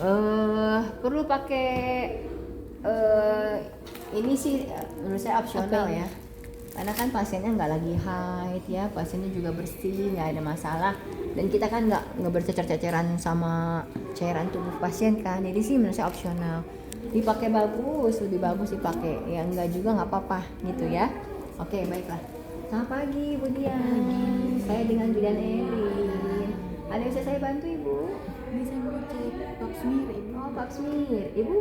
Perlu pakai ini sih menurut saya opsional ya. Karena kan pasiennya nggak lagi haid ya, pasiennya juga bersih, nggak ada masalah. Dan kita kan nggak bercecer-ceceran sama cairan tubuh pasien kan, jadi sih menurut saya opsional. Dipakai bagus, lebih bagus dipakai. Ya enggak juga nggak apa-apa gitu ya. Oke baiklah. Selamat pagi Bu Dian. Saya dengan Bidan Erin. Ada yang bisa saya bantu Ibu? Bisa mau cek pap smear ibu. Oh pap smear. Ibu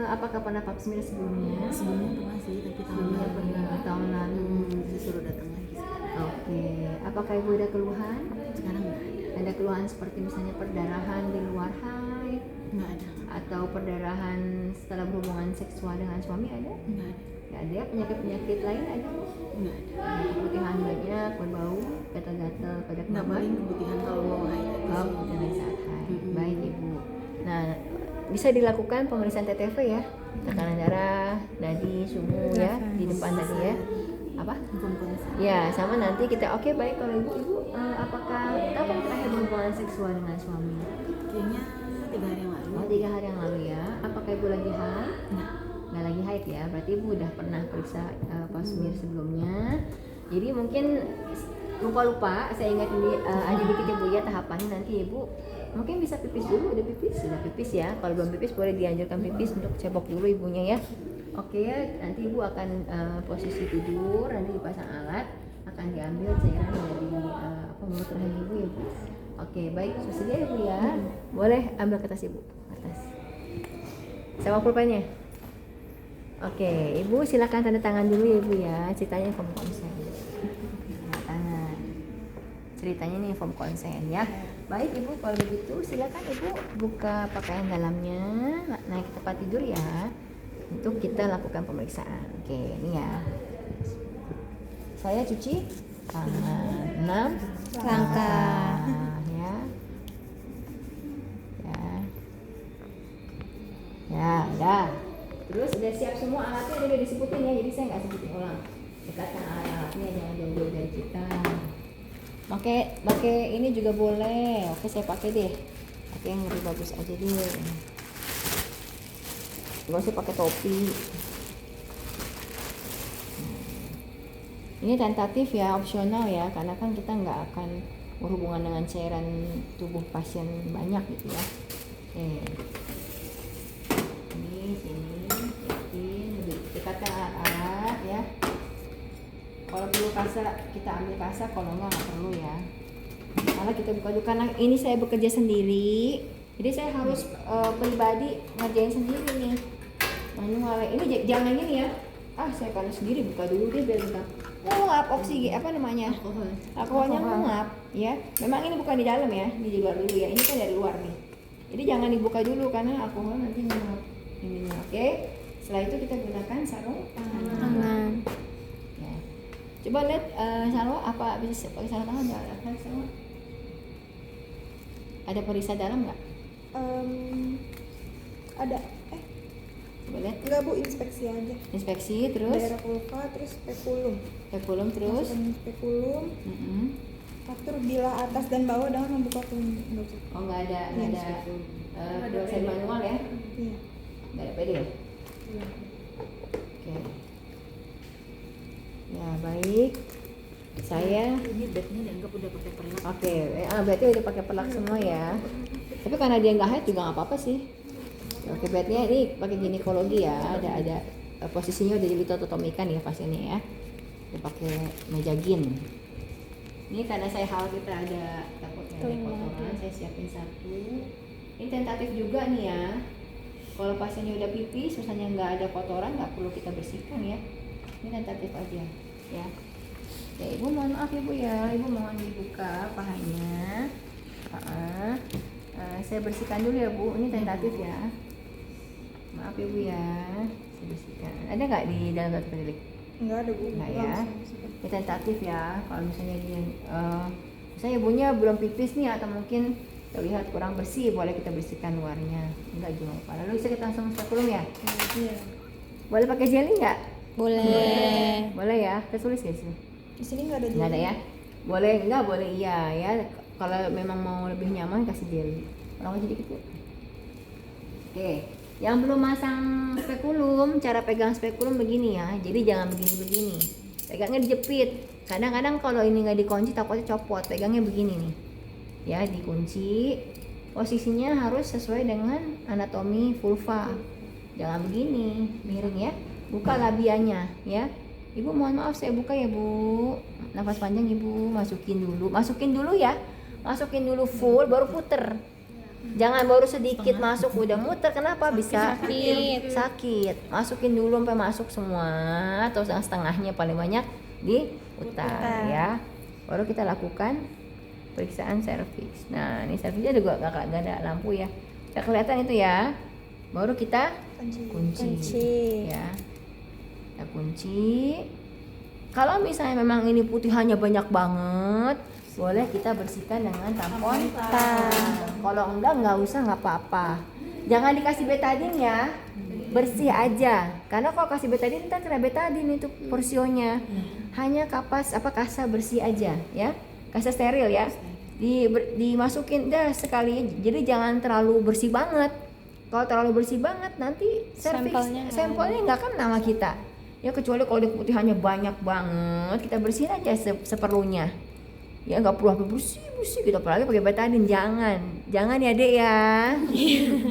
apakah pernah pap smear sebelumnya? Sebelumnya pernah sih, tapi tahun Sebelumnya lalu pernah tahun lalu. disuruh datang lagi. Oke. Apakah Ibu ada keluhan? Sekarang nggak ada. Ada keluhan seperti misalnya perdarahan di luar haid Nggak ada. atau perdarahan setelah berhubungan seksual dengan suami ada? Nggak ada. Nggak ada. Penyakit-penyakit lain ada? Nggak ada. Keputihan banyak, berbau, gatal-gatal pada Nggak kemaluan? paling keputihan kalau mau haid aja Oh, sih. keputihan saat haid. Mm-mm. Baik Ibu. Nah, bisa dilakukan pemeriksaan TTV ya, tekanan darah, nadi, suhu ya di depan tadi ya. Apa? Belum konsen. Ya, sama nanti kita oke baik kalau ibu apakah kapan terakhir berhubungan seksual dengan suami? Kayaknya 3 hari yang lalu. Oh, 3 hari yang lalu ya. Apakah ibu lagi haid? Nggak. Nggak lagi haid ya. Berarti ibu udah pernah periksa pap smear sebelumnya. Jadi mungkin lupa-lupa. Saya ingat ada dikit ibu ya tahapannya nanti ibu mungkin bisa pipis dulu. Udah pipis? Sudah pipis ya. Kalau belum pipis boleh dianjurkan pipis untuk cebok dulu ibunya ya. Oke ya, nanti ibu akan posisi tidur, nanti dipasang alat, akan diambil cairan dari mulut rahim ibu ya bu. Oke, baik, bersedia ibu ya. Boleh ambil kertas ibu, kertas. Sama pulpennya. Oke, ibu silakan tanda tangan dulu ya ibu ya. Ceritanya form konsen. Tanda tangan. Ceritanya nih form konsen ya. Baik ibu, kalau begitu silakan ibu buka pakaian dalamnya, naik ke tempat tidur ya. Untuk kita lakukan pemeriksaan. Oke, ini ya. Saya cuci tangan 6 langkah ya. Ya, udah. Terus udah siap semua alatnya udah disebutin ya. Jadi saya nggak sebutin ulang. Dekatkan alat-alatnya, jangan jauh-jauh dari kita. Pakai ini juga boleh. Oke, saya pakai deh. Pakai yang lebih bagus aja deh. Gak usah pakai topi. Ini tentatif ya, opsional ya, karena kan kita nggak akan berhubungan dengan cairan tubuh pasien banyak gitu ya. Oke. Ini sini, lebih dekatkan alat-alat ya. Kalau perlu kasa kita ambil kasa, kalau nggak perlu ya. Malah kita buka dulu karena ini saya bekerja sendiri, jadi saya harus pribadi ngerjain sendiri nih. Manual ini jangan ini ya. Saya kalau sendiri buka dulu deh biar kita nguap oksigen apa namanya alkoholnya nguap ya. Memang ini bukan di dalam ya, di luar dulu ya. Ini kan dari luar nih. Jadi jangan dibuka dulu karena alkohol nanti nguap ininya. Oke. Setelah itu kita gunakan sarung tangan. Ya. Coba lihat sarung apa bisa pakai sarung tangan nggak? Ada perisa dalam nggak? Ada. Coba lihat. Enggak bu, inspeksi aja. Inspeksi terus. Daerah vulva terus spekulum. Spekulum terus. Masukin spekulum. Atur bilah atas dan bawah dengan membuka kuning. Oh nggak ada proses manual ya? Iya. Nggak ada PD ya? Iya. Oke. Ya baik. Saya. Ini bednya dianggap udah pakai perlak. Oke. Berarti udah pakai perlak semua ya. Tapi karena dia nggak haid juga nggak apa-apa sih. Oke, bednya ini pakai ginekologi ya. Ada posisinya udah ditotomikan ya pasiennya ya. Dia pakai meja gin. Ini karena saya khawatir ada takutnya ada kotoran, saya siapin satu. Ini tentatif juga nih ya. Kalau pasiennya udah pipis, misalnya nggak ada kotoran, nggak perlu kita bersihkan ya. Ini tentatif aja, ya. Ya ibu mohon maaf ibu ya, ibu mohon dibuka pahanya. Saya bersihkan dulu ya bu, ini tentatif ya. Maaf ibu ya, saya bersihkan. Ada nggak di dalam kartu pendidik? Enggak ada bu. Enggak ya. Ini tentatif ya. Kalau misalnya dia, misalnya ibunya belum pipis nih atau mungkin terlihat kurang bersih, boleh kita bersihkan luarnya. Enggak juga apa. Lalu bisa kita langsung spekulum ya. Iya. Boleh pakai jelly nggak? Boleh. Boleh ya. Kita tulis ya sih. Di sini nggak ada. Nggak ada ya. Boleh nggak? Boleh iya ya. Kalau memang mau lebih nyaman kasih jelly. Kurang aja dikit bu. Oke, yang belum masang spekulum, cara pegang spekulum begini ya. Jadi jangan begini-begini. Pegangnya dijepit. Kadang-kadang kalau ini nggak dikunci takutnya copot. Pegangnya begini nih. Ya, dikunci. Posisinya harus sesuai dengan anatomi vulva. Jangan begini, miring ya. Buka labianya ya. Ibu mohon maaf saya buka ya Bu. Nafas panjang Ibu, masukin dulu ya. Masukin dulu full baru puter. Jangan baru sedikit masuk udah muter. Kenapa? Bisa sakit. Masukin dulu sampai masuk semua atau setengahnya paling banyak diputar ya. Baru kita lakukan periksaan serviks. Nah, ini serviksnya juga gak ada lampu ya. Gak kelihatan itu ya. Baru kita kunci. Ya. Kita kunci. Kalau misalnya memang ini putihannya banyak banget, boleh kita bersihkan dengan tampon. Kalau nggak usah, nggak apa-apa. Jangan dikasih betadin ya, bersih aja. Karena kalau kasih betadin ntar kena betadin itu porsionya. Hanya kasa bersih aja ya, kasa steril ya. Dimasukin dah sekali. Jadi jangan terlalu bersih banget. Kalau terlalu bersih banget nanti sampelnya nggak kena sama kita. Ya kecuali kalau putihannya banyak banget, kita bersihin aja seperlunya. Ya nggak perlu sampai bersih gitu, apalagi pakai betadin. Jangan ya Dek ya.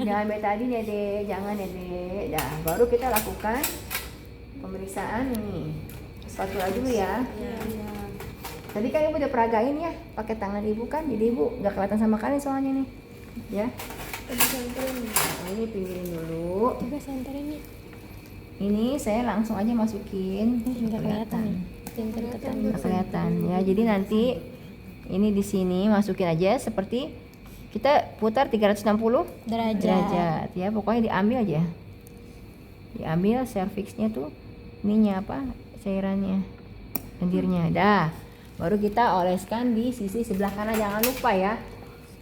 Jangan betadin ya Dek, jangan ya Dek. Dah, baru kita lakukan pemeriksaan ini. Spatula dulu ya. Tadi kan Ibu udah peragain ya, pakai tangan Ibu kan, jadi Ibu nggak kelihatan sama kalian soalnya nih. Ya. Nah, ini pinggirin dulu. Ini saya langsung aja masukin. Nggak kelihatan. Nggak kelihatan ya. Jadi nanti ini di sini masukin aja seperti kita putar 360 derajat ya. Pokoknya diambil aja. Diambil serviksnya tuh ininya apa? Cairannya. Lendirnya. Dah. Baru kita oleskan di sisi sebelah kanan, jangan lupa ya.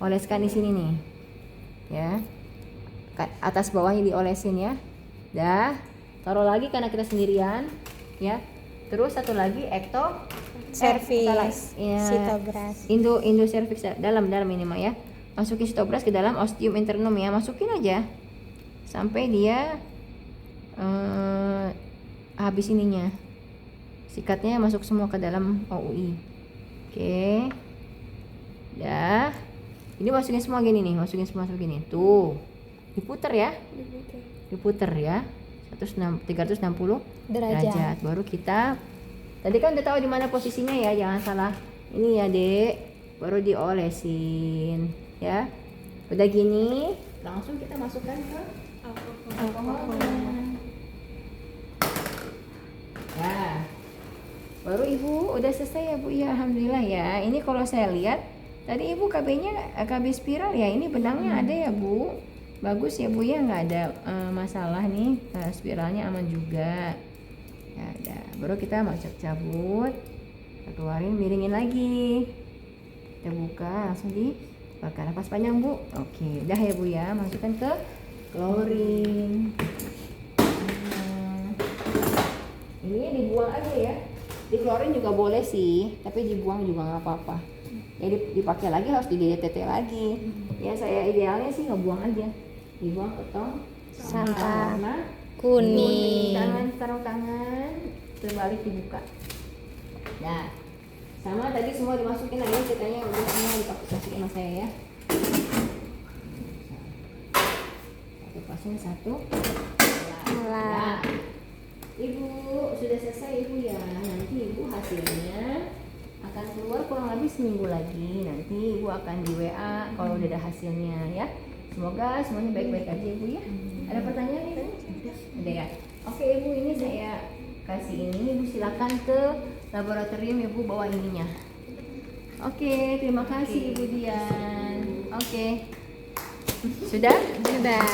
Oleskan di sini nih. Ya. Atas bawahnya diolesin ya. Dah. Taruh lagi karena kita sendirian ya. Terus satu lagi Serviks, ya, sitobras. Indo serviks dalam ini mah ya. Masukin sitobras ke dalam ostium internum ya. Masukin aja sampai dia habis ininya. Sikatnya masuk semua ke dalam OUI. Oke. Dah. Ini masukin semua gini nih, masukin semua gini. Tuh. Diputer ya. Diputer ya. 360 derajat. Baru kita tadi kan udah tahu di mana posisinya ya, jangan salah ini ya Dek. Baru diolesin ya. Udah gini langsung kita masukkan ke alkohol. Ya. Baru Ibu udah selesai ya Bu ya, alhamdulillah ya. Ini kalau saya lihat tadi Ibu KB spiral ya, ini benangnya ada ya Bu. Bagus ya Bu ya, nggak ada masalah nih, spiralnya aman juga. Ya udah, baru kita cabut, kita keluarin, miringin lagi, kita buka, langsung dibakar. Nafas panjang Bu. Oke, udah ya Bu ya, masukkan ke chlorine. Ini dibuang aja ya. Di chlorine juga boleh sih, tapi dibuang juga nggak apa-apa. Jadi dipakai lagi harus di DTT lagi. Ya saya idealnya sih ngebuang aja. Dibuang ke tong Sampah warna kuning. Sarung tangan terbalik dibuka. Nah, sama tadi semua dimasukin lagi, ceritanya udah semua dimasukin sama saya ya. Satu pasang satu. Nah, Ibu sudah selesai Ibu ya. Nanti Ibu hasilnya akan keluar kurang lebih seminggu lagi. Nanti Ibu akan di WA kalau udah ada hasilnya ya. Semoga semuanya baik-baik aja Ibu ya. Ada pertanyaan Ibu? Ada ya? Oke Ibu, ini saya kasih ini. Ibu silakan ke laboratorium Ibu bawa ininya. Oke, terima kasih Ibu Dian. Oke. Sudah? Sudah.